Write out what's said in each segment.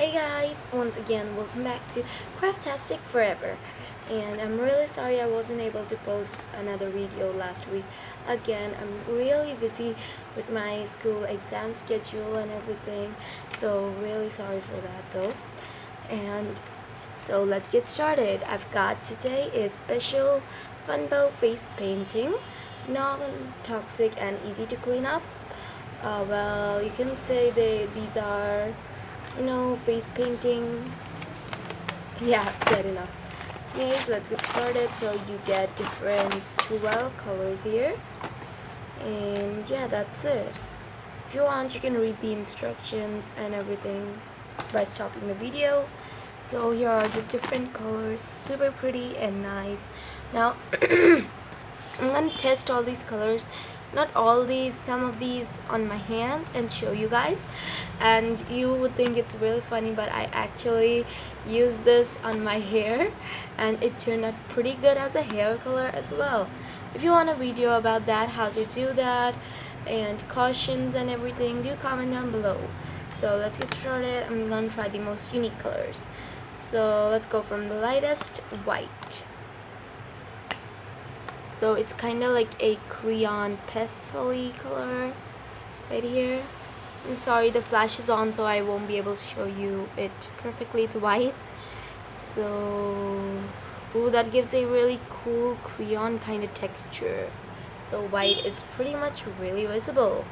Hey guys, once again welcome back to Craftastic Forever, and I'm really sorry I wasn't able to post another video last week. Again, I'm really busy with my school exam schedule and everything, so really sorry for that though. And so let's get started. I've got today is special Funbow face painting, non-toxic and easy to clean up. Well, you can say these are face painting. Yeah, I've said enough. Anyways, let's get started. So you get different 12 colors here, and yeah, that's it. If you want, you can read the instructions and everything by stopping the video. So here are the different colors, super pretty and nice. Now I'm gonna test all these colors, not all these, some of these on my hand and show you guys. And you would think it's really funny, but I actually use this on my hair and it turned out pretty good as a hair color as well. If you want a video about that, how to do that and cautions and everything, do comment down below. So let's get started. I'm gonna try the most unique colors. So let's go from the lightest, white. So it's kind of like a crayon pastel-y color right here. I'm sorry, the flash is on, so I won't be able to show you it perfectly. It's white. So, ooh, that gives a really cool crayon kind of texture. So white is pretty much really visible.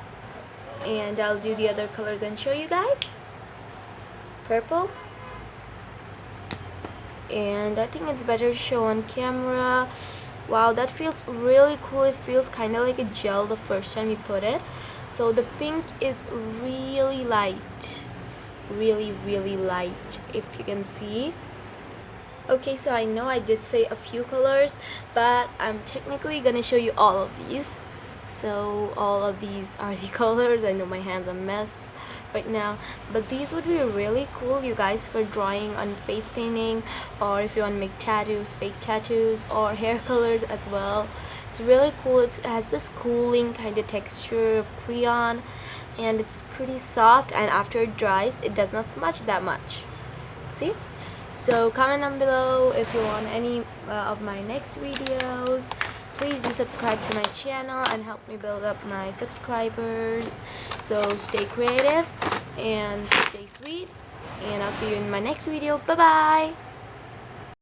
And I'll do the other colors and show you guys. Purple. And I think it's better to show on camera. Wow, that feels really cool. It feels kind of like a gel the first time you put it. So the pink is really light, really light, if you can see. Okay, so I know I did say a few colors, but I'm technically gonna show you all of these. So all of these are the colors. I know my hand's a mess right now, but these would be really cool, you guys, for drawing on face painting, or if you want to make tattoos, fake tattoos, or hair colors as well. It's really cool. It has this cooling kind of texture of crayon, and it's pretty soft, and after it dries it does not smudge that much. See? So comment down below if you want any of my next videos. Please do subscribe to my channel and help me build up my subscribers. So stay creative and stay sweet, and I'll see you in my next video. Bye bye.